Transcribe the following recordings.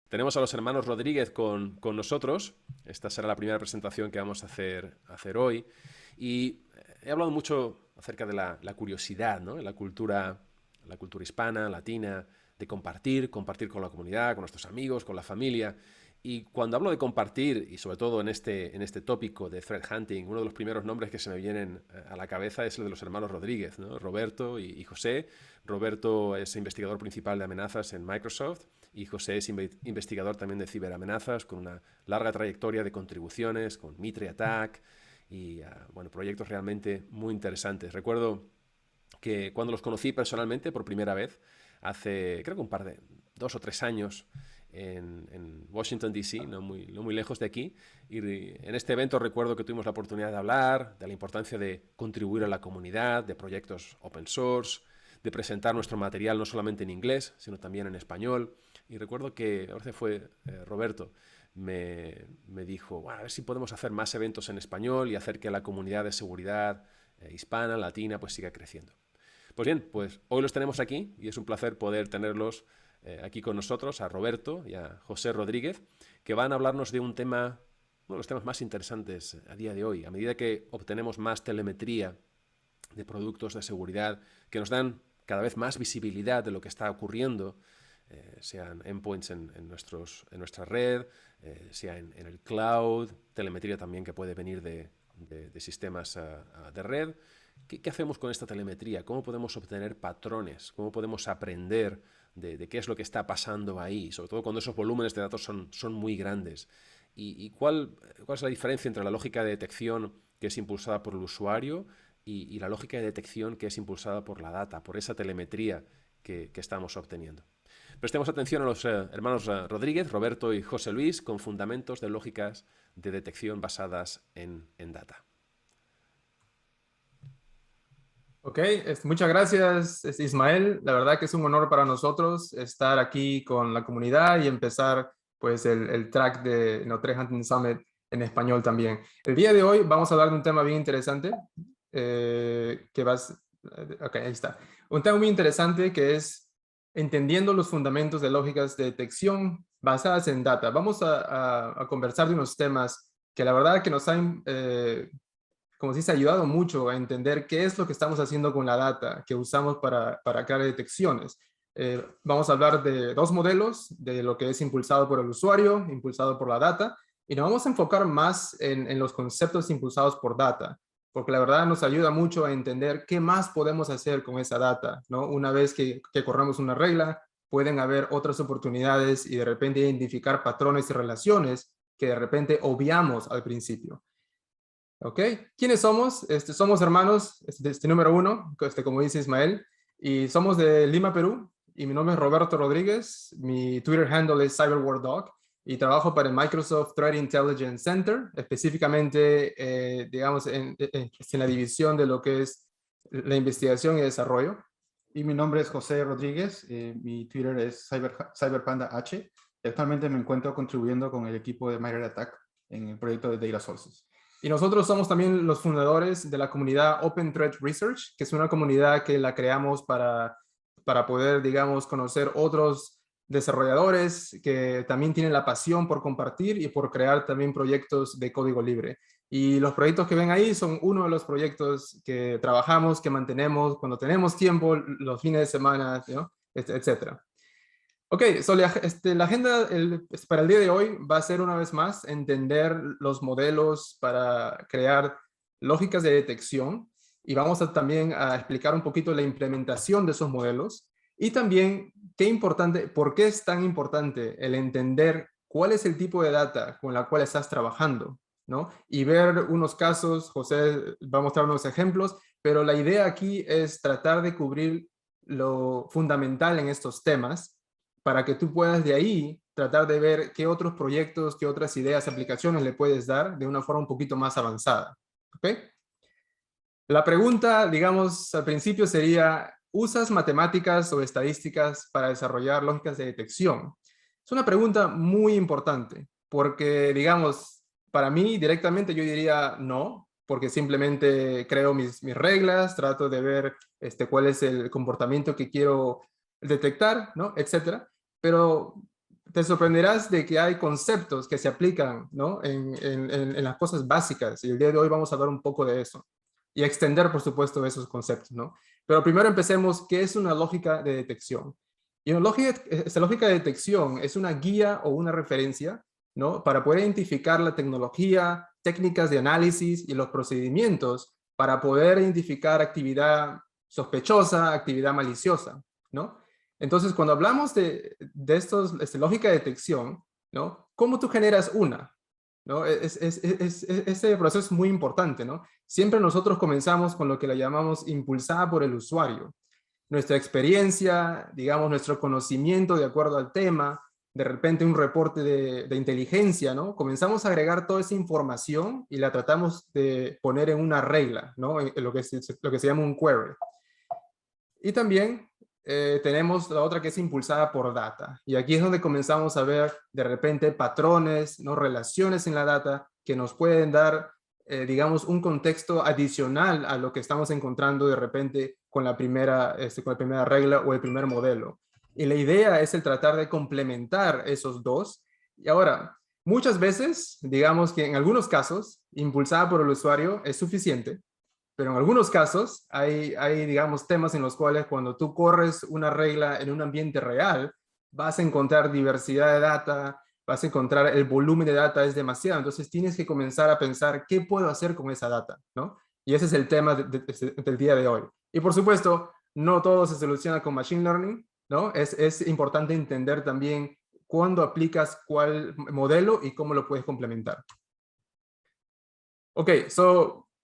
Tenemos a los hermanos Rodríguez con nosotros. Esta será la primera presentación que vamos a hacer hoy. Y he hablado mucho acerca de la curiosidad, ¿no? La cultura hispana, latina, de compartir con la comunidad, con nuestros amigos, con la familia. Y cuando hablo de compartir, y sobre todo en este tópico de threat hunting, uno de los primeros nombres que se me vienen a la cabeza es el de los hermanos Rodríguez, ¿no? Roberto y José. Roberto es investigador principal de amenazas en Microsoft y José es investigador también de ciberamenazas con una larga trayectoria de contribuciones con Mitre Attack y bueno, proyectos realmente muy interesantes. Recuerdo que cuando los conocí personalmente por primera vez, hace creo que un par de 2 o 3 años, en Washington, D.C., no muy lejos de aquí. Y en este evento recuerdo que tuvimos la oportunidad de hablar de la importancia de contribuir a la comunidad, de proyectos open source, de presentar nuestro material no solamente en inglés, sino también en español. Y recuerdo que, ahora fue Roberto, me dijo, bueno, a ver si podemos hacer más eventos en español y hacer que la comunidad de seguridad hispana, latina, pues siga creciendo. Pues bien, pues hoy los tenemos aquí y es un placer poder tenerlos aquí con nosotros, a Roberto y a José Rodríguez, que van a hablarnos de un tema, uno de los temas más interesantes a día de hoy. A medida que obtenemos más telemetría de productos de seguridad que nos dan cada vez más visibilidad de lo que está ocurriendo, sean endpoints en nuestra red, sea en el cloud, telemetría también que puede venir de sistemas de red. ¿Qué hacemos con esta telemetría? ¿Cómo podemos obtener patrones? ¿Cómo podemos aprender de qué es lo que está pasando ahí? Sobre todo cuando esos volúmenes de datos son muy grandes. ¿Y cuál es la diferencia entre la lógica de detección que es impulsada por el usuario y la lógica de detección que es impulsada por la data, por esa telemetría que estamos obteniendo? Prestemos atención a los hermanos Rodríguez, Roberto y José Luis con fundamentos de lógicas de detección basadas en data. Ok, muchas gracias, Ismael. La verdad que es un honor para nosotros estar aquí con la comunidad y empezar pues el track de Threat Hunting Summit en español también. El día de hoy vamos a hablar de un tema bien interesante ok, ahí está. Un tema muy interesante que es entendiendo los fundamentos de lógicas de detección basadas en data. Vamos a conversar de unos temas que la verdad que nos han como si se ha ayudado mucho a entender qué es lo que estamos haciendo con la data que usamos para crear detecciones. Vamos a hablar de dos modelos, de lo que es impulsado por el usuario, impulsado por la data, y nos vamos a enfocar más en los conceptos impulsados por data, porque la verdad nos ayuda mucho a entender qué más podemos hacer con esa data, ¿no? Una vez que corramos una regla, pueden haber otras oportunidades y de repente identificar patrones y relaciones que de repente obviamos al principio. ¿Ok? ¿Quiénes somos? Somos hermanos, número uno, como dice Ismael, y somos de Lima, Perú, y mi nombre es Roberto Rodríguez, mi Twitter handle es CyberWarDog, y trabajo para el Microsoft Threat Intelligence Center, específicamente, digamos, en la división de lo que es la investigación y desarrollo. Y mi nombre es José Rodríguez, mi Twitter es CyberPandaH. Actualmente me encuentro contribuyendo con el equipo de Mitre Attack en el proyecto de Data Sources. Y nosotros somos también los fundadores de la comunidad Open Threat Research, que es una comunidad que la creamos para poder, digamos, conocer otros desarrolladores que también tienen la pasión por compartir y por crear también proyectos de código libre. Y los proyectos que ven ahí son uno de los proyectos que trabajamos, que mantenemos cuando tenemos tiempo, los fines de semana, ¿no? Etcétera. Ok, la agenda para el día de hoy va a ser una vez más entender los modelos para crear lógicas de detección y vamos también a explicar un poquito la implementación de esos modelos y también por qué es tan importante el entender cuál es el tipo de data con la cual estás trabajando, ¿no? Y ver unos casos, José va a mostrar unos ejemplos, pero la idea aquí es tratar de cubrir lo fundamental en estos temas para que tú puedas de ahí tratar de ver qué otros proyectos, qué otras ideas, aplicaciones le puedes dar de una forma un poquito más avanzada. ¿Ok? La pregunta, digamos, al principio sería, ¿usas matemáticas o estadísticas para desarrollar lógicas de detección? Es una pregunta muy importante, porque, digamos, para mí directamente yo diría no, porque simplemente creo mis reglas, trato de ver cuál es el comportamiento que quiero detectar, ¿no? Etcétera. Pero te sorprenderás de que hay conceptos que se aplican, ¿no? en las cosas básicas, y el día de hoy vamos a hablar un poco de eso y extender, por supuesto, esos conceptos, ¿no? Pero primero empecemos, ¿qué es una lógica de detección? Y esta lógica de detección es una guía o una referencia, ¿no? Para poder identificar la tecnología, técnicas de análisis y los procedimientos para poder identificar actividad sospechosa, actividad maliciosa, ¿no? Entonces, cuando hablamos de lógica de detección, ¿no? ¿Cómo tú generas una? ¿No? Ese proceso es muy importante, ¿no? Siempre nosotros comenzamos con lo que le llamamos impulsada por el usuario. Nuestra experiencia, digamos, nuestro conocimiento de acuerdo al tema, de repente un reporte de inteligencia, ¿no? Comenzamos a agregar toda esa información y la tratamos de poner en una regla, ¿no? En lo que se llama un query. Y también tenemos la otra que es impulsada por data. Y aquí es donde comenzamos a ver de repente patrones, ¿no? Relaciones en la data que nos pueden dar, digamos, un contexto adicional a lo que estamos encontrando de repente con la primera regla o el primer modelo. Y la idea es el tratar de complementar esos dos. Y ahora, muchas veces, digamos que en algunos casos, impulsada por el usuario es suficiente. Pero en algunos casos digamos, temas en los cuales cuando tú corres una regla en un ambiente real, vas a encontrar diversidad de data, vas a encontrar el volumen de data es demasiado. Entonces tienes que comenzar a pensar qué puedo hacer con esa data, ¿no? Y ese es el tema del día de hoy. Y por supuesto, no todo se soluciona con Machine Learning, ¿no? Es importante entender también cuándo aplicas cuál modelo y cómo lo puedes complementar. Ok,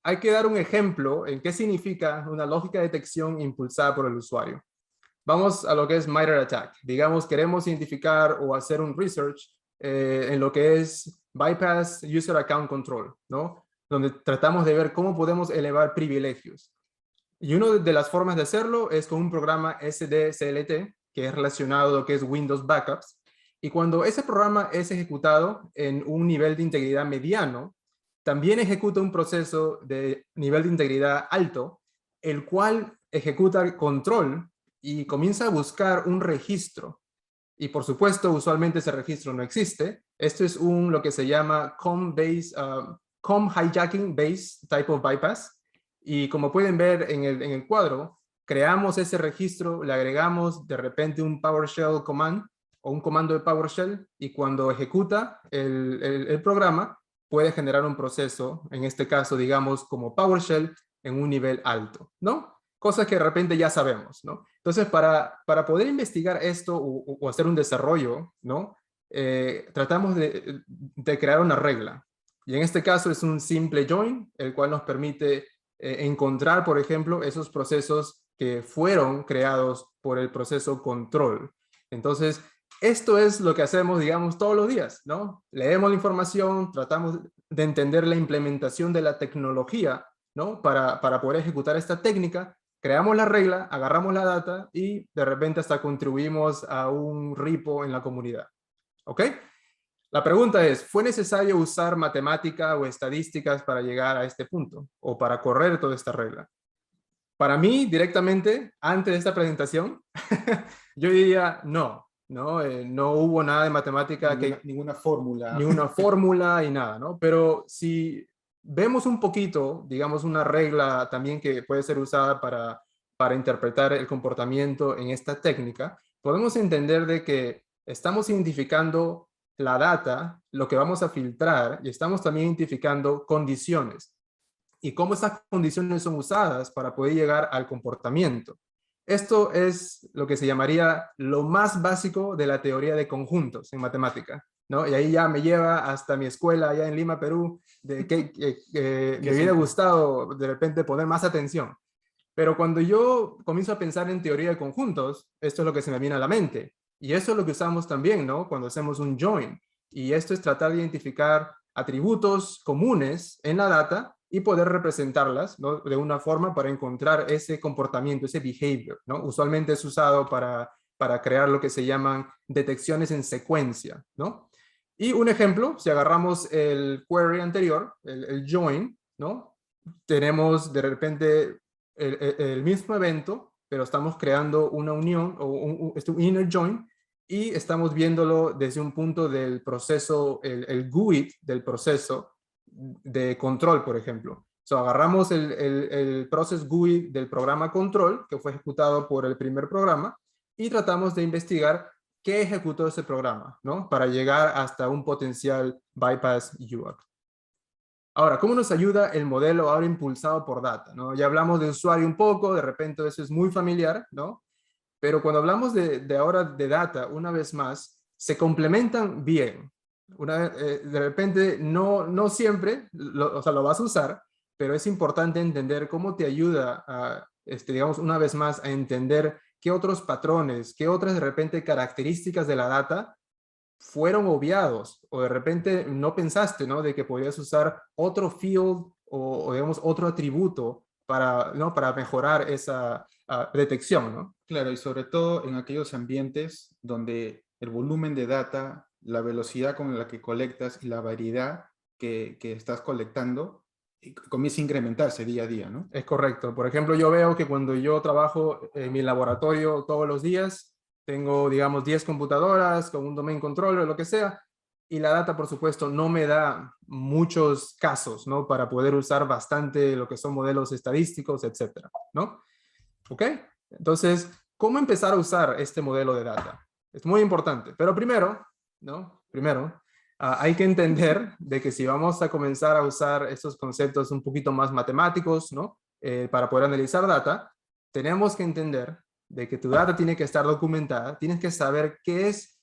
hay que dar un ejemplo en qué significa una lógica de detección impulsada por el usuario. Vamos a lo que es MITRE ATT&CK. Digamos, queremos identificar o hacer un research en lo que es Bypass User Account Control, ¿no? Donde tratamos de ver cómo podemos elevar privilegios. Y una de las formas de hacerlo es con un programa SDCLT, que es relacionado a lo que es Windows Backups. Y cuando ese programa es ejecutado en un nivel de integridad mediano, también ejecuta un proceso de nivel de integridad alto, el cual ejecuta el control y comienza a buscar un registro. Y por supuesto, usualmente ese registro no existe. Esto es lo que se llama COM hijacking based type of bypass. Y como pueden ver en el cuadro, creamos ese registro, le agregamos de repente un PowerShell command o un comando de PowerShell, y cuando ejecuta el programa, puede generar un proceso, en este caso, digamos, como PowerShell en un nivel alto, ¿no? Cosas que de repente ya sabemos, ¿no? Entonces, para poder investigar esto o hacer un desarrollo, ¿no? Tratamos de crear una regla. Y en este caso es un simple join, el cual nos permite encontrar, por ejemplo, esos procesos que fueron creados por el proceso control. Entonces, esto es lo que hacemos, digamos, todos los días, ¿no? Leemos la información, tratamos de entender la implementación de la tecnología, ¿no? Para poder ejecutar esta técnica, creamos la regla, agarramos la data y de repente hasta contribuimos a un repo en la comunidad. ¿Ok? La pregunta es, ¿fue necesario usar matemática o estadísticas para llegar a este punto o para correr toda esta regla? Para mí, directamente, antes de esta presentación, yo diría no. No hubo nada de matemática, ninguna fórmula. ni una fórmula y nada, ¿no? Pero si vemos un poquito, digamos, una regla también que puede ser usada para interpretar el comportamiento en esta técnica, podemos entender de que estamos identificando la data, lo que vamos a filtrar, y estamos también identificando condiciones y cómo esas condiciones son usadas para poder llegar al comportamiento. Esto es lo que se llamaría lo más básico de la teoría de conjuntos en matemática, ¿no? Y ahí ya me lleva hasta mi escuela allá en Lima, Perú, de que me hubiera gustado de repente poner más atención. Pero cuando yo comienzo a pensar en teoría de conjuntos, esto es lo que se me viene a la mente. Y eso es lo que usamos también, ¿no? Cuando hacemos un join. Y esto es tratar de identificar atributos comunes en la data y poder representarlas, ¿no? De una forma para encontrar ese comportamiento, ese behavior, ¿no? Usualmente es usado para crear lo que se llaman detecciones en secuencia, ¿no? Y un ejemplo, si agarramos el query anterior, el join, ¿no? Tenemos de repente el mismo evento, pero estamos creando una unión o un inner join y estamos viéndolo desde un punto del proceso, el GUID del proceso de control, por ejemplo. So, agarramos el process GUI del programa control, que fue ejecutado por el primer programa, y tratamos de investigar qué ejecutó ese programa, ¿no? Para llegar hasta un potencial bypass UART. Ahora, ¿cómo nos ayuda el modelo ahora impulsado por data, ¿no? Ya hablamos de usuario un poco, de repente eso es muy familiar, ¿no? Pero cuando hablamos de ahora de data, una vez más, se complementan bien. De repente, no siempre, o sea, lo vas a usar, pero es importante entender cómo te ayuda a, digamos, una vez más, a entender qué otros patrones, qué otras de repente características de la data fueron obviados, o de repente no pensaste, ¿no? De que podrías usar otro field o digamos, otro atributo para, ¿no? Para mejorar esa detección, ¿no? Claro, y sobre todo en aquellos ambientes donde el volumen de data, la velocidad con la que colectas y la variedad que estás colectando comienza a incrementarse día a día, ¿no? Es correcto. Por ejemplo, yo veo que cuando yo trabajo en mi laboratorio todos los días, tengo, digamos, 10 computadoras con un domain controller o lo que sea, y la data, por supuesto, no me da muchos casos, ¿no? Para poder usar bastante lo que son modelos estadísticos, etcétera, ¿no? ¿Ok? Entonces, ¿cómo empezar a usar este modelo de data? Es muy importante, pero primero, ¿no? Primero, hay que entender de que si vamos a comenzar a usar estos conceptos un poquito más matemáticos, ¿no? Para poder analizar data, tenemos que entender de que tu data tiene que estar documentada, tienes que saber qué es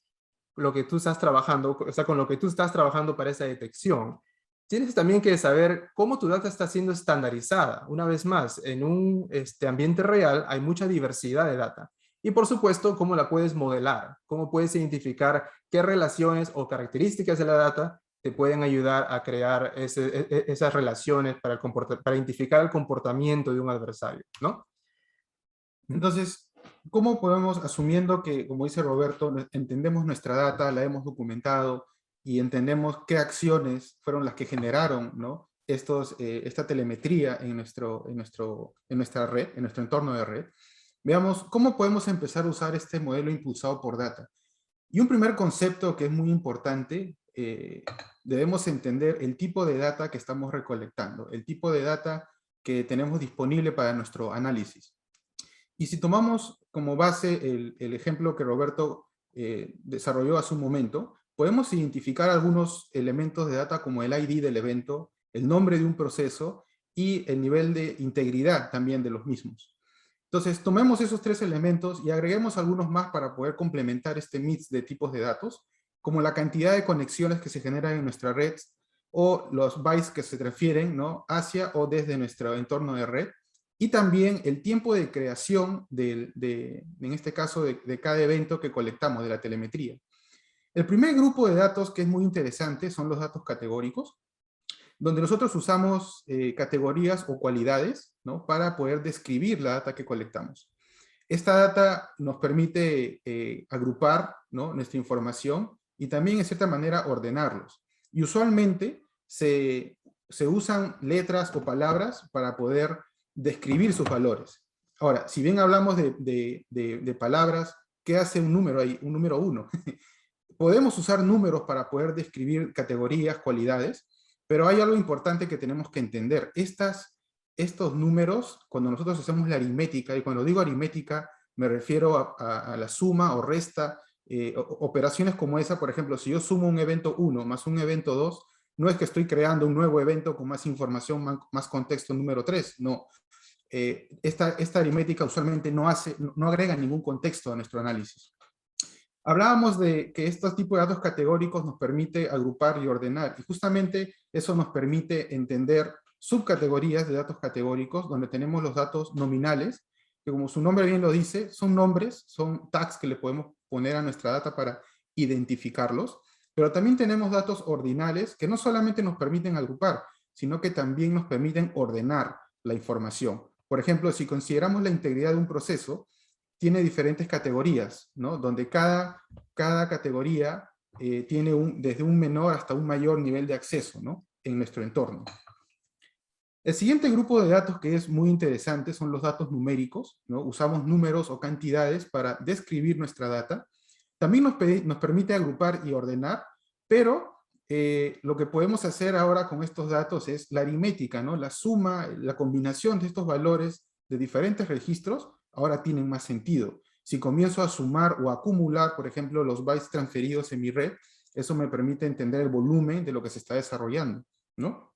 lo que tú estás trabajando, o sea, con lo que tú estás trabajando para esa detección. Tienes también que saber cómo tu data está siendo estandarizada. Una vez más, en un ambiente real hay mucha diversidad de data. Y por supuesto, cómo la puedes modelar, cómo puedes identificar qué relaciones o características de la data te pueden ayudar a crear esas relaciones para identificar el comportamiento de un adversario, ¿no? Entonces, ¿cómo podemos, asumiendo que, como dice Roberto, entendemos nuestra data, la hemos documentado y entendemos qué acciones fueron las que generaron, ¿no? Esta telemetría en nuestra red, en nuestro entorno de red? Veamos cómo podemos empezar a usar este modelo impulsado por data. Y un primer concepto que es muy importante, debemos entender el tipo de data que estamos recolectando, el tipo de data que tenemos disponible para nuestro análisis. Y si tomamos como base el ejemplo que Roberto desarrolló hace un momento, podemos identificar algunos elementos de data como el ID del evento, el nombre de un proceso y el nivel de integridad también de los mismos. Entonces, tomemos esos tres elementos y agreguemos algunos más para poder complementar este mix de tipos de datos, como la cantidad de conexiones que se generan en nuestra red o los bytes que se refieren, ¿no? Hacia o desde nuestro entorno de red, y también el tiempo de creación, en este caso, de cada evento que colectamos, de la telemetría. El primer grupo de datos que es muy interesante son los datos categóricos, donde nosotros usamos categorías o cualidades, ¿no? Para poder describir la data que colectamos. Esta data nos permite agrupar, ¿no? Nuestra información y también, en cierta manera, ordenarlos. Y usualmente se usan letras o palabras para poder describir sus valores. Ahora, si bien hablamos de palabras, ¿qué hace un número ahí? Un número 1. Podemos usar números para poder describir categorías, cualidades, pero hay algo importante que tenemos que entender. Estos números, cuando nosotros hacemos la aritmética, y cuando digo aritmética me refiero a la suma o resta, operaciones como esa, por ejemplo, si yo sumo un evento 1 más un evento 2, no es que estoy creando un nuevo evento con más información, más contexto número 3, no. Esta aritmética usualmente no agrega ningún contexto a nuestro análisis. Hablábamos de que estos tipos de datos categóricos nos permite agrupar y ordenar, y justamente eso nos permite entender subcategorías de datos categóricos, donde tenemos los datos nominales, que como su nombre bien lo dice, son nombres, son tags que le podemos poner a nuestra data para identificarlos, pero también tenemos datos ordinales que no solamente nos permiten agrupar, sino que también nos permiten ordenar la información. Por ejemplo, si consideramos la integridad de un proceso, tiene diferentes categorías, ¿no? Donde cada categoría tiene desde un menor hasta un mayor nivel de acceso, ¿no? En nuestro entorno. El siguiente grupo de datos que es muy interesante son los datos numéricos, ¿no? Usamos números o cantidades para describir nuestra data. También nos permite agrupar y ordenar, pero lo que podemos hacer ahora con estos datos es la aritmética, ¿no? La suma, la combinación de estos valores de diferentes registros ahora tienen más sentido. Si comienzo a sumar o a acumular, por ejemplo, los bytes transferidos en mi red, eso me permite entender el volumen de lo que se está desarrollando, ¿no?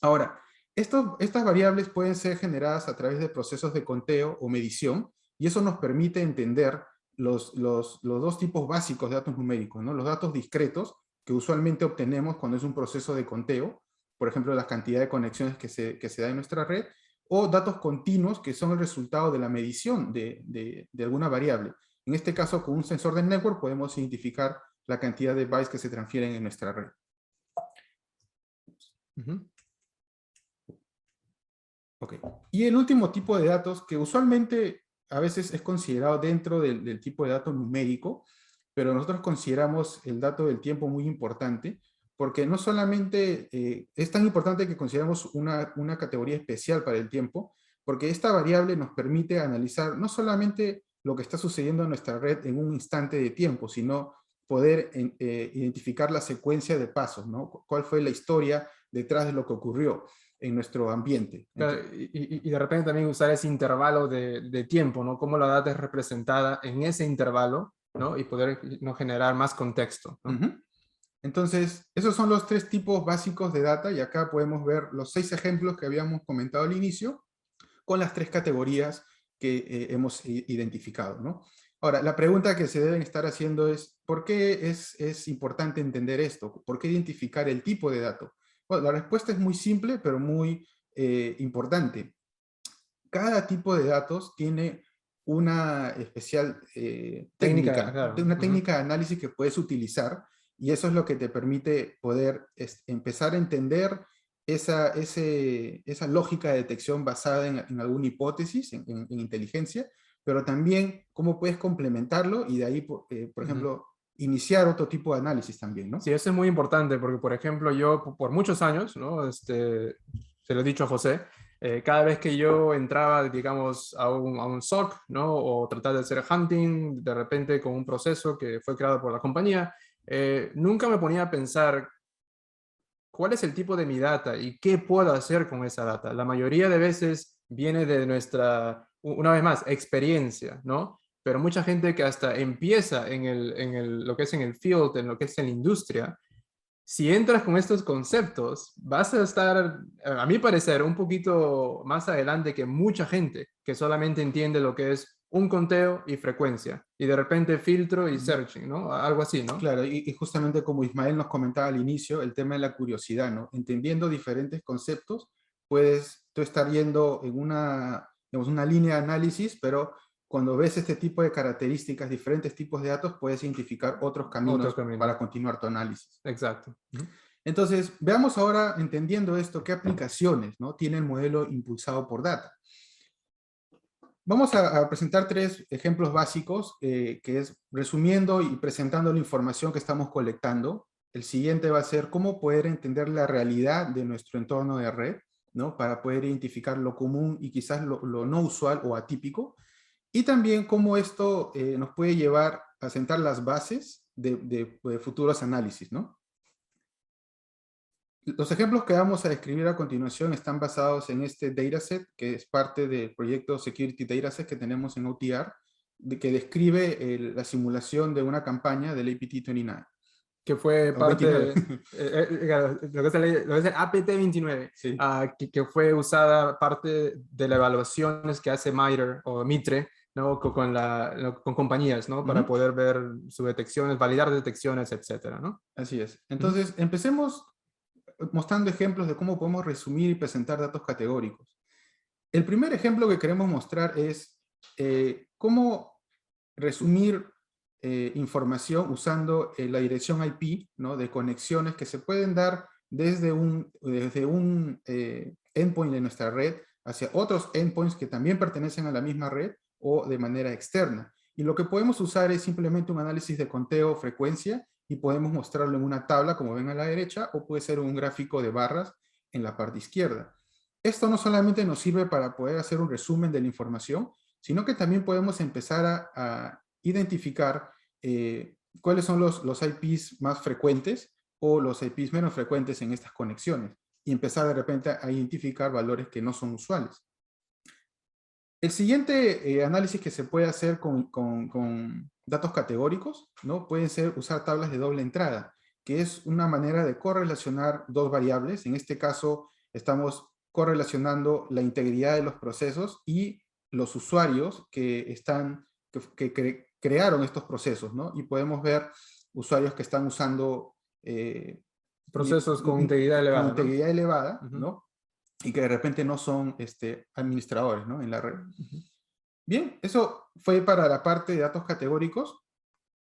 Ahora, estas variables pueden ser generadas a través de procesos de conteo o medición, y eso nos permite entender los dos tipos básicos de datos numéricos, ¿no? Los datos discretos, que usualmente obtenemos cuando es un proceso de conteo, por ejemplo, la cantidad de conexiones que se da en nuestra red, o datos continuos, que son el resultado de la medición de alguna variable. En este caso, con un sensor de network podemos identificar la cantidad de bytes que se transfieren en nuestra red. Okay. Y el último tipo de datos, que usualmente a veces es considerado dentro del tipo de dato numérico, pero nosotros consideramos el dato del tiempo muy importante, porque no solamente es tan importante que consideramos una categoría especial para el tiempo, porque esta variable nos permite analizar no solamente lo que está sucediendo en nuestra red en un instante de tiempo, sino poder identificar la secuencia de pasos, ¿no? ¿Cuál fue la historia detrás de lo que ocurrió en nuestro ambiente? Claro, y de repente también usar ese intervalo de tiempo, ¿no? Cómo la data es representada en ese intervalo, ¿no? Y poder, ¿no?, generar más contexto, ¿no? Entonces, esos son los 3 tipos básicos de data, y acá podemos ver los 6 ejemplos que habíamos comentado al inicio, con las 3 categorías que hemos identificado, ¿no? Ahora, la pregunta que se deben estar haciendo es, ¿por qué es importante entender esto? ¿Por qué identificar el tipo de dato? Bueno, la respuesta es muy simple, pero muy importante. Cada tipo de datos tiene una especial técnica, claro. una técnica de análisis que puedes utilizar, y eso es lo que te permite poder empezar a entender esa lógica de detección basada en alguna hipótesis, en inteligencia, pero también cómo puedes complementarlo y de ahí, por ejemplo, iniciar otro tipo de análisis también, ¿no? Sí, eso es muy importante porque, por ejemplo, yo por muchos años, ¿no? Se lo he dicho a José, cada vez que yo entraba, digamos, a un SOC, ¿no? O tratar de hacer hunting, de repente con un proceso que fue creado por la compañía, nunca me ponía a pensar cuál es el tipo de mi data y qué puedo hacer con esa data. La mayoría de veces viene de nuestra, una vez más, experiencia, ¿no? Pero mucha gente que hasta empieza lo que es en el field, en lo que es en la industria, si entras con estos conceptos, vas a estar, a mi parecer, un poquito más adelante que mucha gente que solamente entiende lo que es un conteo y frecuencia, y de repente filtro y searching, ¿no? Algo así, ¿no? Claro, y justamente como Ismael nos comentaba al inicio, el tema de la curiosidad, ¿no? Entendiendo diferentes conceptos, puedes tú estar yendo en digamos, una línea de análisis, pero cuando ves este tipo de características, diferentes tipos de datos, puedes identificar otros caminos para continuar tu análisis. Exacto. Entonces, veamos ahora, entendiendo esto, qué aplicaciones, ¿no?, tiene el modelo impulsado por data. Vamos a presentar 3 ejemplos básicos, que es resumiendo y presentando la información que estamos colectando. El siguiente va a ser cómo poder entender la realidad de nuestro entorno de red, ¿no?, para poder identificar lo común y quizás lo no usual o atípico. Y también cómo esto nos puede llevar a sentar las bases de futuros análisis, ¿no? Los ejemplos que vamos a describir a continuación están basados en este dataset, que es parte del proyecto Security Dataset que tenemos en OTR, que describe la simulación de una campaña del APT29. Que fue parte de lo que es el APT29, Sí. Que fue usada parte de las evaluaciones que hace MITRE o Mitre, ¿no? Con compañías, ¿no? Para poder ver sus detecciones, validar detecciones, etcétera, ¿no? Así es. Entonces, empecemos mostrando ejemplos de cómo podemos resumir y presentar datos categóricos. El primer ejemplo que queremos mostrar es cómo resumir información usando la dirección IP, ¿no?, de conexiones que se pueden dar desde un endpoint de nuestra red hacia otros endpoints que también pertenecen a la misma red o de manera externa. Y lo que podemos usar es simplemente un análisis de conteo, frecuencia, y podemos mostrarlo en una tabla, como ven a la derecha, o puede ser un gráfico de barras en la parte izquierda. Esto no solamente nos sirve para poder hacer un resumen de la información, sino que también podemos empezar a identificar cuáles son los IPs más frecuentes o los IPs menos frecuentes en estas conexiones y empezar de repente a identificar valores que no son usuales. El siguiente análisis que se puede hacer con datos categóricos, ¿no? Pueden ser usar tablas de doble entrada, que es una manera de correlacionar dos variables. En este caso, estamos correlacionando la integridad de los procesos y los usuarios que crearon estos procesos, ¿no? Y podemos ver usuarios que están usando Procesos con integridad elevada, con integridad elevada, ¿no? ¿no? Y que de repente no son administradores, ¿no? En la red. Bien, eso fue para la parte de datos categóricos.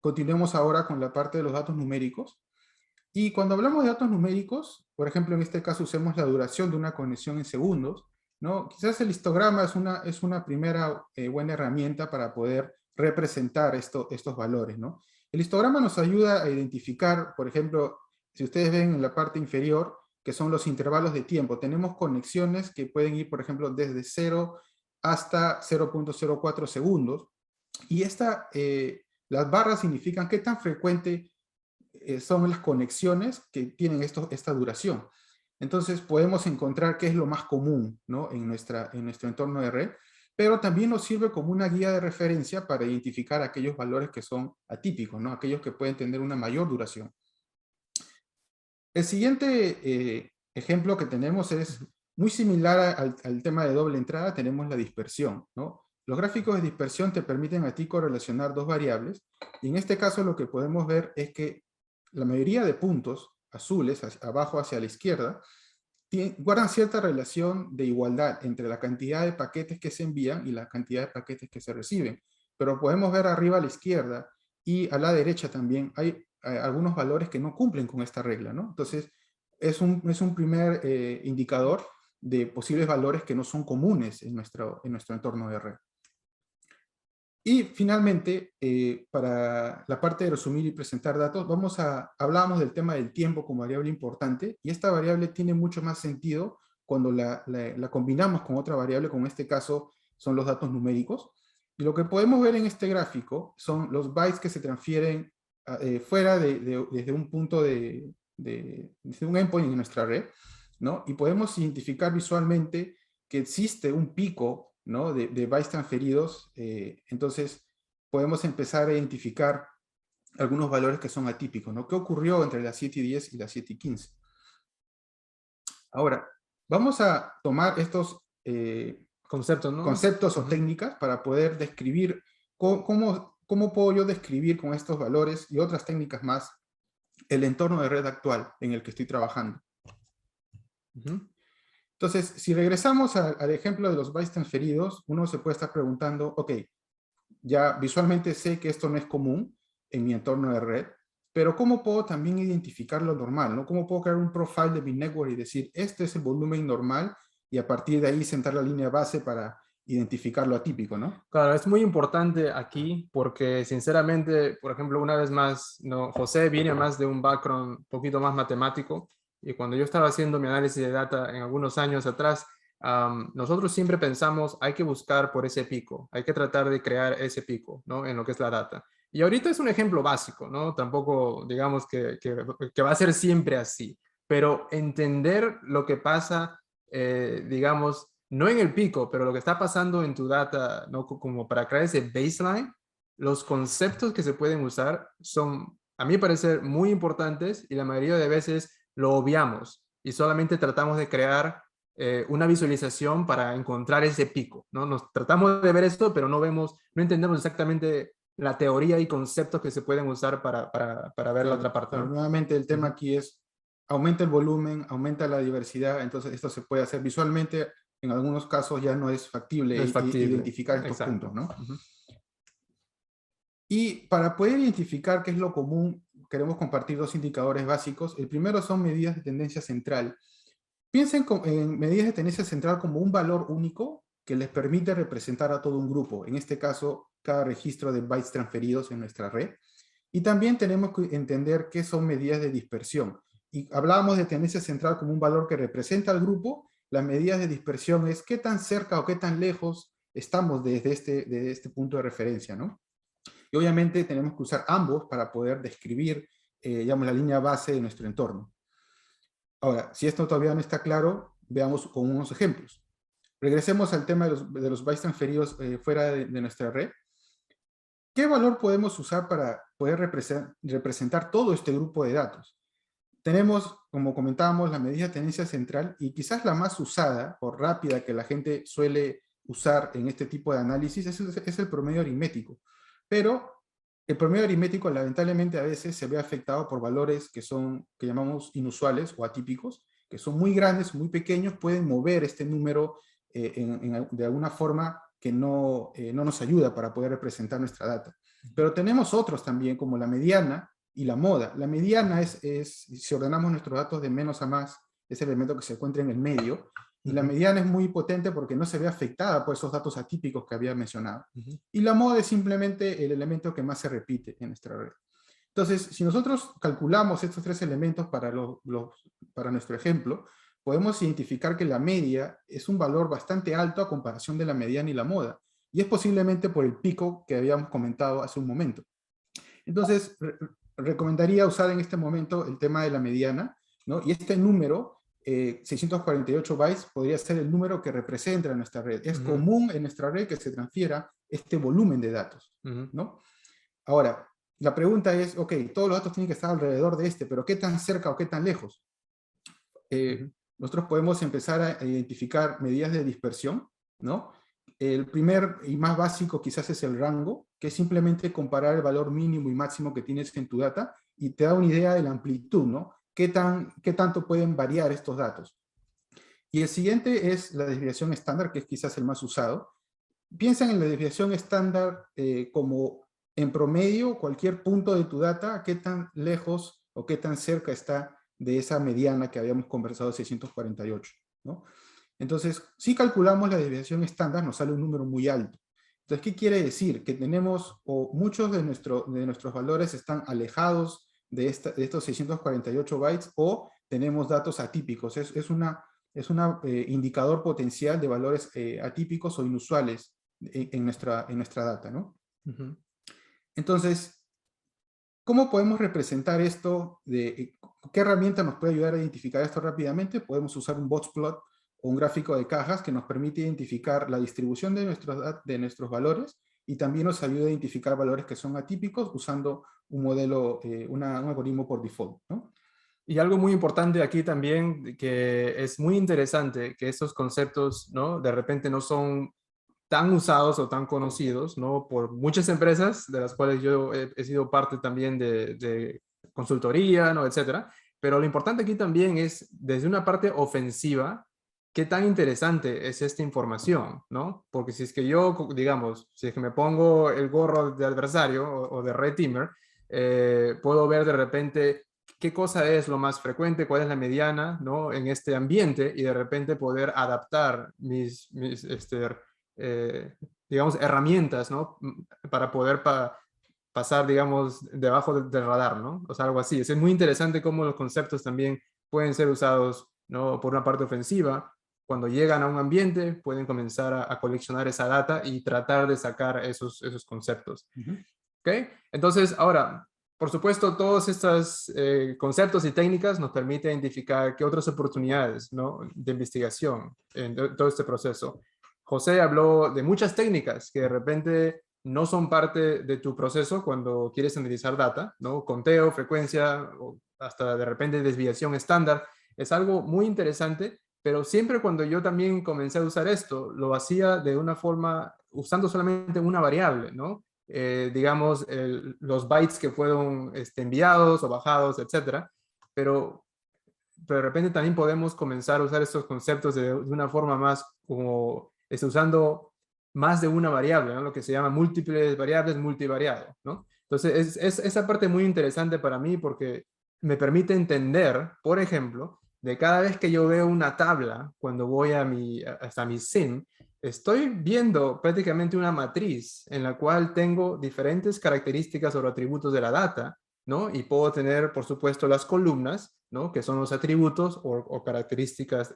Continuemos ahora con la parte de los datos numéricos. Y cuando hablamos de datos numéricos, por ejemplo, en este caso usemos la duración de una conexión en segundos, ¿no? Quizás el histograma es una primera buena herramienta para poder representar estos valores, ¿no? El histograma nos ayuda a identificar, por ejemplo, si ustedes ven en la parte inferior, que son los intervalos de tiempo. Tenemos conexiones que pueden ir, por ejemplo, desde 0 hasta 0.04 segundos. Y las barras significan qué tan frecuente son las conexiones que tienen esta duración. Entonces podemos encontrar qué es lo más común, ¿no? en nuestro entorno de red, pero también nos sirve como una guía de referencia para identificar aquellos valores que son atípicos, ¿no? Aquellos que pueden tener una mayor duración. El siguiente ejemplo que tenemos es muy similar al tema de doble entrada. Tenemos la dispersión, ¿no? Los gráficos de dispersión te permiten a ti correlacionar dos variables, y en este caso lo que podemos ver es que la mayoría de puntos azules, abajo hacia la izquierda, guardan cierta relación de igualdad entre la cantidad de paquetes que se envían y la cantidad de paquetes que se reciben. Pero podemos ver arriba a la izquierda y a la derecha también hay algunos valores que no cumplen con esta regla, ¿no? Entonces, es un primer indicador de posibles valores que no son comunes en nuestro entorno de red. Y finalmente, para la parte de resumir y presentar datos, hablábamos del tema del tiempo como variable importante, y esta variable tiene mucho más sentido cuando la combinamos con otra variable, como en este caso son los datos numéricos. Y lo que podemos ver en este gráfico son los bytes que se transfieren fuera desde un punto desde un endpoint en nuestra red, ¿no? Y podemos identificar visualmente que existe un pico, ¿no? de bytes transferidos. Entonces podemos empezar a identificar algunos valores que son atípicos, ¿no? ¿Qué ocurrió entre las 7:10 y las 7:15? Ahora, vamos a tomar estos conceptos, ¿no? Conceptos o técnicas para poder describir cómo puedo yo describir con estos valores y otras técnicas más el entorno de red actual en el que estoy trabajando. Entonces, si regresamos al ejemplo de los bytes transferidos, uno se puede estar preguntando, ok, ya visualmente sé que esto no es común en mi entorno de red, pero ¿cómo puedo también identificar lo normal, ¿no? ¿Cómo puedo crear un profile de mi network y decir, este es el volumen normal, y a partir de ahí sentar la línea base para identificar lo atípico, ¿no? Claro, es muy importante aquí porque sinceramente, por ejemplo, una vez más, ¿no? José viene más de un background un poquito más matemático, y cuando yo estaba haciendo mi análisis de data en algunos años atrás, nosotros siempre pensamos, hay que buscar por ese pico, hay que tratar de crear ese pico, ¿no? En lo que es la data. Y ahorita es un ejemplo básico, ¿no? Tampoco digamos que va a ser siempre así, pero entender lo que pasa, digamos, no en el pico, pero lo que está pasando en tu data, ¿no? Como para crear ese baseline, los conceptos que se pueden usar son, a mi parecer, muy importantes, y la mayoría de veces lo obviamos y solamente tratamos de crear una visualización para encontrar ese pico, ¿no? Nos tratamos de ver esto, pero no entendemos exactamente la teoría y conceptos que se pueden usar para ver claro, la otra parte, ¿no? Nuevamente el tema aquí es, aumenta el volumen, aumenta la diversidad, entonces esto se puede hacer visualmente. En algunos casos ya no es factible, identificar estos puntos, ¿no? Y para poder identificar qué es lo común, queremos compartir dos indicadores básicos. El primero son medidas de tendencia central. Piensen en medidas de tendencia central como un valor único que les permite representar a todo un grupo, en este caso, cada registro de bytes transferidos en nuestra red. Y también tenemos que entender qué son medidas de dispersión. Y hablábamos de tendencia central como un valor que representa al grupo. Las medidas de dispersión es qué tan cerca o qué tan lejos estamos desde este punto de referencia, ¿no? Y obviamente tenemos que usar ambos para poder describir, digamos, la línea base de nuestro entorno. Ahora, si esto todavía no está claro, veamos con unos ejemplos. Regresemos al tema de los bytes transferidos fuera de nuestra red. ¿Qué valor podemos usar para poder representar todo este grupo de datos? Tenemos, como comentábamos, la medida de tendencia central y quizás la más usada o rápida que la gente suele usar en este tipo de análisis es el promedio aritmético. Pero el promedio aritmético lamentablemente a veces se ve afectado por valores que llamamos inusuales o atípicos, que son muy grandes, muy pequeños, pueden mover este número de alguna forma que no nos ayuda para poder representar nuestra data. Pero tenemos otros también, como la mediana y la moda. La mediana si ordenamos nuestros datos de menos a más, es el elemento que se encuentra en el medio, y la mediana es muy potente porque no se ve afectada por esos datos atípicos que había mencionado. Y la moda es simplemente el elemento que más se repite en nuestra red. Entonces, si nosotros calculamos estos tres elementos para nuestro ejemplo, podemos identificar que la media es un valor bastante alto a comparación de la mediana y la moda, y es posiblemente por el pico que habíamos comentado hace un momento. Entonces, recomendaría usar en este momento el tema de la mediana, ¿no? Y este número, 648 bytes, podría ser el número que representa nuestra red. Es común en nuestra red que se transfiera este volumen de datos, ¿no? Ahora, la pregunta es, ok, todos los datos tienen que estar alrededor de pero ¿qué tan cerca o qué tan lejos? Nosotros podemos empezar a identificar medidas de dispersión, ¿no? El primer y más básico quizás es el rango, que es simplemente comparar el valor mínimo y máximo que tienes en tu data, y te da una idea de la amplitud, ¿no? ¿Qué tanto pueden variar estos datos? Y el siguiente es la desviación estándar, que es quizás el más usado. Piensa en la desviación estándar como en promedio cualquier punto de tu data, qué tan lejos o qué tan cerca está de esa mediana que habíamos conversado de 648, ¿no? Entonces, si calculamos la desviación estándar, nos sale un número muy alto. Entonces, ¿qué quiere decir? Que tenemos, o muchos de nuestros valores están alejados de estos 648 bytes, o tenemos datos atípicos. Es un indicador potencial de valores atípicos o inusuales en nuestra data, ¿no? Entonces, ¿cómo podemos representar esto? ¿Qué herramienta nos puede ayudar a identificar esto rápidamente? Podemos usar un boxplot o un gráfico de cajas que nos permite identificar la distribución de nuestros valores, y también nos ayuda a identificar valores que son atípicos usando un modelo, un algoritmo por default, ¿no? Y algo muy importante aquí también, que es muy interesante, que estos conceptos, ¿no? De repente no son tan usados o tan conocidos, ¿no? Por muchas empresas, de las cuales yo he sido parte también de consultoría, ¿no? Etcétera. Pero lo importante aquí también es, desde una parte ofensiva, qué tan interesante es esta información, ¿no? Porque si es que yo, digamos, si es que me pongo el gorro de adversario o de red teamer, puedo ver de repente qué cosa es lo más frecuente, cuál es la mediana, ¿no? En este ambiente, y de repente poder adaptar mis digamos, herramientas, ¿no? Para poder pasar, digamos, debajo del radar, ¿no? O sea, algo así. Es muy interesante cómo los conceptos también pueden ser usados, ¿no? Por una parte ofensiva. Cuando llegan a un ambiente, pueden comenzar a coleccionar esa data y tratar de sacar esos conceptos. ¿Ok? Entonces, ahora, por supuesto, todos estos conceptos y técnicas nos permiten identificar qué otras oportunidades, ¿no? De investigación en todo este proceso. José habló de muchas técnicas que de repente no son parte de tu proceso cuando quieres analizar data, ¿no? Conteo, frecuencia, o hasta de repente desviación estándar. Es algo muy interesante, pero siempre cuando yo también comencé a usar esto, lo hacía de una forma, usando solamente una variable, ¿no? Digamos, los bytes que fueron enviados o bajados, etcétera. Pero de repente también podemos comenzar a usar estos conceptos de una forma más como usando más de una variable, ¿no? Lo que se llama múltiples variables multivariado, ¿no? Entonces, es esa parte muy interesante para mí porque me permite entender, por ejemplo, de cada vez que yo veo una tabla, cuando voy hasta mi SIM, estoy viendo prácticamente una matriz en la cual tengo diferentes características o atributos de la data, ¿no? Y puedo tener, por supuesto, las columnas, ¿no? Que son los atributos o características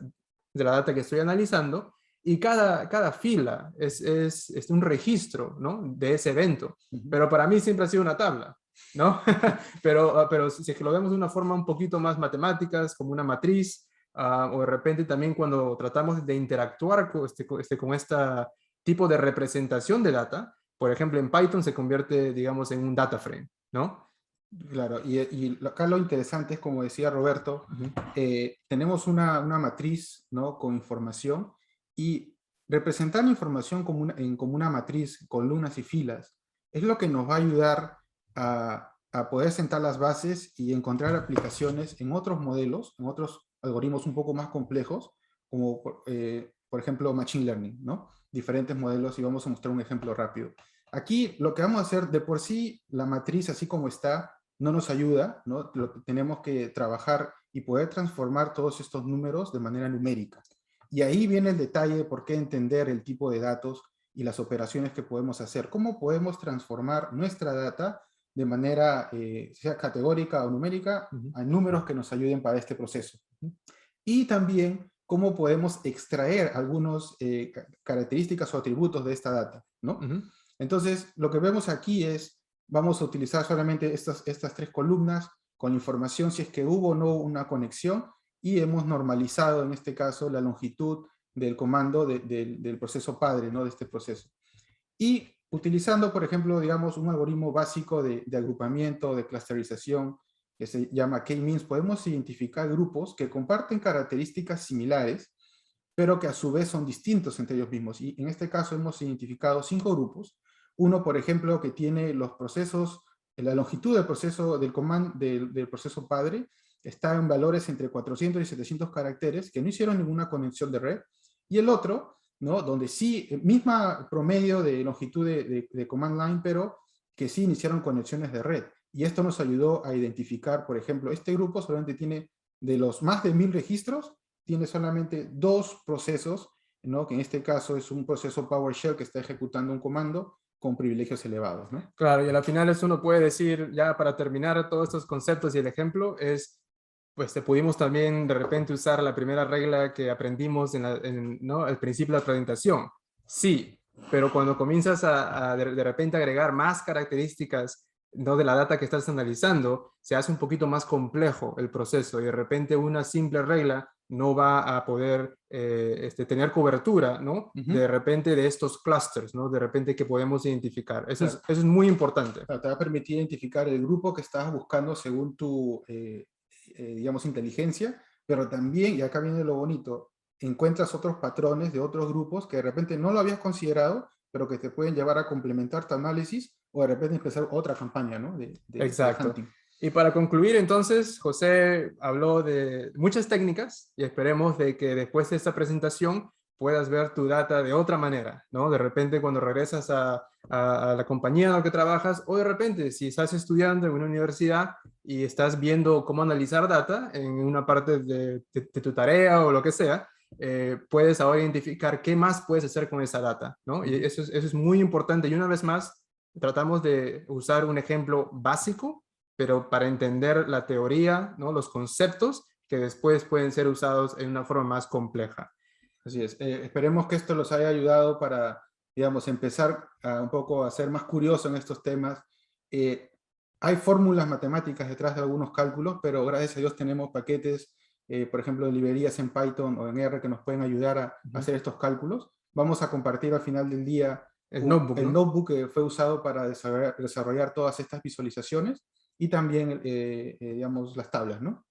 de la data que estoy analizando, y cada fila es un registro, ¿no? De ese evento. Pero para mí siempre ha sido una tabla, ¿no? pero si es que lo vemos de una forma un poquito más matemáticas, como una matriz, o de repente también cuando tratamos de interactuar con este tipo de representación de data, por ejemplo, en Python se convierte, digamos, en un data frame, ¿no? Claro, y acá lo interesante es, como decía Roberto, tenemos una matriz, ¿no? Con información, y representar la información como una matriz, columnas y filas, es lo que nos va a ayudar a poder sentar las bases y encontrar aplicaciones en otros modelos, en otros algoritmos un poco más complejos, como por ejemplo Machine Learning, ¿no? Diferentes modelos, y vamos a mostrar un ejemplo rápido. Aquí lo que vamos a hacer, de por sí, la matriz así como está, no nos ayuda, ¿no? Tenemos que trabajar y poder transformar todos estos números de manera numérica. Y ahí viene el detalle de por qué entender el tipo de datos y las operaciones que podemos hacer. ¿Cómo podemos transformar nuestra data de manera, sea categórica o numérica, a números que nos ayuden para este proceso? Y también cómo podemos extraer algunas características o atributos de esta data, ¿no? Entonces, lo que vemos aquí es, vamos a utilizar solamente estas tres columnas con información si es que hubo o no una conexión, y hemos normalizado en este caso la longitud del comando del proceso padre, ¿no? De este proceso. Y utilizando, por ejemplo, digamos, un algoritmo básico de agrupamiento, de clusterización, que se llama K-means, podemos identificar grupos que comparten características similares, pero que a su vez son distintos entre ellos mismos. Y en este caso hemos identificado 5 grupos. Uno, por ejemplo, que tiene los procesos, la longitud del proceso, del proceso padre, está en valores entre 400 y 700 caracteres, que no hicieron ninguna conexión de red. Y el otro, ¿no? Donde sí, misma promedio de longitud de command line, pero que sí iniciaron conexiones de red. Y esto nos ayudó a identificar, por ejemplo, este grupo solamente tiene, de los más de 1000 registros, tiene solamente 2 procesos, ¿no? Que en este caso es un proceso PowerShell que está ejecutando un comando con privilegios elevados, ¿no? Claro, y al final eso uno puede decir, ya para terminar todos estos conceptos y el ejemplo, es, pues pudimos también de repente usar la primera regla que aprendimos ¿no? Al principio de la presentación. Sí, pero cuando comienzas de repente agregar más características, ¿no? De la data que estás analizando, se hace un poquito más complejo el proceso, y de repente una simple regla no va a poder tener cobertura, ¿no? De repente de estos clusters, ¿no? De repente que podemos identificar. Eso, claro. Eso es muy importante. Claro, te va a permitir identificar el grupo que estás buscando según tu, digamos, inteligencia, pero también, y acá viene lo bonito, encuentras otros patrones de otros grupos que de repente no lo habías considerado, pero que te pueden llevar a complementar tu análisis, o de repente empezar otra campaña, ¿no? Exacto. Y para concluir, entonces, José habló de muchas técnicas, y esperemos de que después de esta presentación puedas ver tu data de otra manera, ¿no? De repente cuando regresas a la compañía en la que trabajas, o de repente si estás estudiando en una universidad y estás viendo cómo analizar data en una parte de tu tarea o lo que sea, puedes ahora identificar qué más puedes hacer con esa data, ¿no? Y eso es muy importante. Y una vez más, tratamos de usar un ejemplo básico, pero para entender la teoría, ¿no? Los conceptos que después pueden ser usados en una forma más compleja. Así es. Esperemos que esto los haya ayudado para, digamos, empezar un poco a ser más curioso en estos temas. Hay fórmulas matemáticas detrás de algunos cálculos, pero gracias a Dios tenemos paquetes, por ejemplo, de librerías en Python o en R que nos pueden ayudar a hacer estos cálculos. Vamos a compartir al final del día el notebook que fue usado para desarrollar todas estas visualizaciones, y también, digamos, las tablas, ¿no?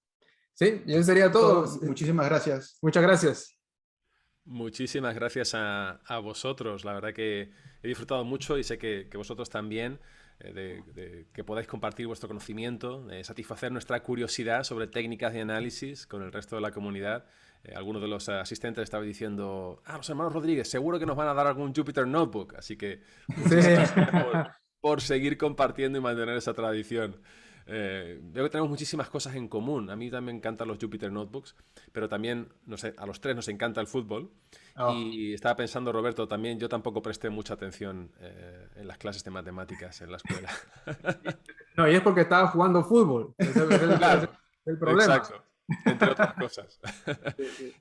Sí, y eso sería todo. Muchísimas gracias. Muchas gracias. Muchísimas gracias a vosotros. La verdad que he disfrutado mucho, y sé que vosotros también, de que podáis compartir vuestro conocimiento, satisfacer nuestra curiosidad sobre técnicas de análisis con el resto de la comunidad. Algunos de los asistentes estaban diciendo, los hermanos Rodríguez, seguro que nos van a dar algún Jupyter Notebook. Así que muchísimas gracias por seguir compartiendo y mantener esa tradición. Veo que tenemos muchísimas cosas en común. A mí también me encantan los Jupyter Notebooks, pero también, no sé, a los tres nos encanta el fútbol. Y estaba pensando, Roberto, también yo tampoco presté mucha atención en las clases de matemáticas en la escuela. No, y es porque estaba jugando fútbol. Claro, el problema. Exacto, entre otras cosas.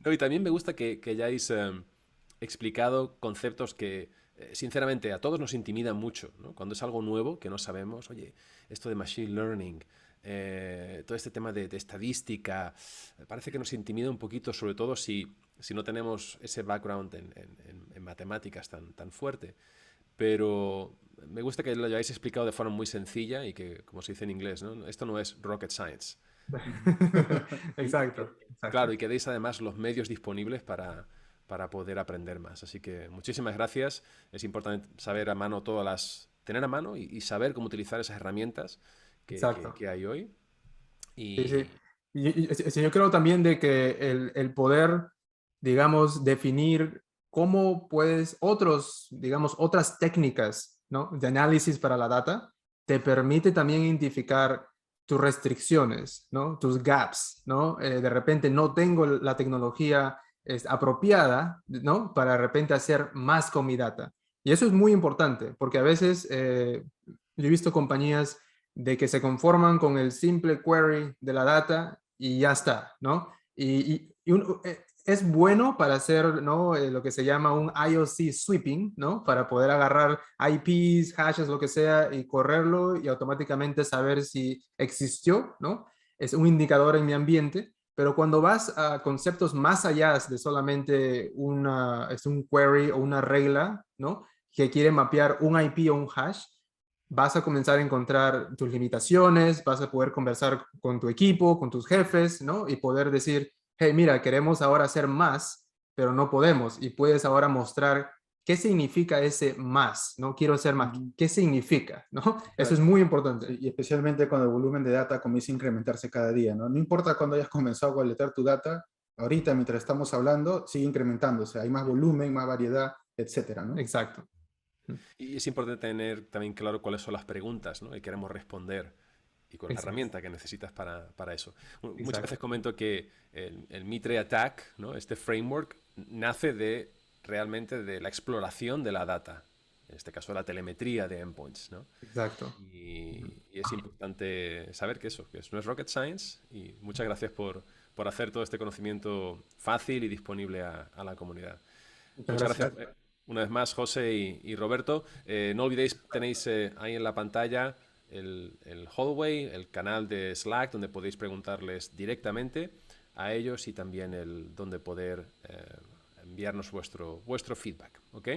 No, y también me gusta que hayáis explicado conceptos que, sinceramente, a todos nos intimidan mucho, ¿no? Cuando es algo nuevo que no sabemos, oye, esto de machine learning, todo este tema de estadística, parece que nos intimida un poquito, sobre todo si no tenemos ese background en matemáticas tan fuerte. Pero me gusta que lo hayáis explicado de forma muy sencilla y que, como se dice en inglés, ¿no? Esto no es rocket science. Exacto, Claro, exacto. y que deis además los medios disponibles para poder aprender más. Así que muchísimas gracias. Es importante saber a mano tener a mano y saber cómo utilizar esas herramientas Exacto. que hay hoy. Sí, sí. Y Sí, yo creo también de que el poder, digamos, definir cómo puedes, digamos, otras técnicas, ¿no? De análisis para la data, te permite también identificar tus restricciones, ¿no? Tus gaps, ¿no? De repente no tengo la tecnología apropiada, ¿no? Para de repente hacer más con mi data. Y eso es muy importante, porque a veces yo he visto compañías de que se conforman con el simple query de la data y ya está, ¿no? Es bueno para hacer, ¿no? Lo que se llama un IOC sweeping, ¿no? Para poder agarrar IPs, hashes, lo que sea, y correrlo y automáticamente saber si existió, ¿no? Es un indicador en mi ambiente, pero cuando vas a conceptos más allá de solamente es un query o una regla, ¿no? Que quiere mapear un IP o un hash, vas a comenzar a encontrar tus limitaciones, vas a poder conversar con tu equipo, con tus jefes, ¿no? Y poder decir, hey, mira, queremos ahora hacer más, pero no podemos. Y puedes ahora mostrar qué significa ese más, ¿no? Quiero hacer más. Ujú. ¿Qué significa? ¿No? Eso es Claro. muy importante. Y especialmente cuando el volumen de data comienza a incrementarse cada día, ¿no? No importa cuando hayas comenzado a colectar tu data, ahorita mientras estamos hablando sigue incrementándose, hay más volumen, más variedad, etcétera, ¿no? Exacto. y es importante tener también claro cuáles son las preguntas, ¿no? Que queremos responder y con la Exacto. herramienta que necesitas para eso. Muchas Exacto. veces comento que el Mitre Attack, ¿no? Este framework, nace realmente de la exploración de la data, en este caso la telemetría de endpoints, ¿no? Exacto. Y es importante saber que eso no es rocket science, y muchas gracias por hacer todo este conocimiento fácil y disponible a la comunidad. Muchas Muchas gracias. gracias una vez más, José y Roberto. No olvidéis, tenéis ahí en la pantalla el hallway, el canal de Slack, donde podéis preguntarles directamente a ellos, y también donde poder enviarnos vuestro feedback. ¿Ok?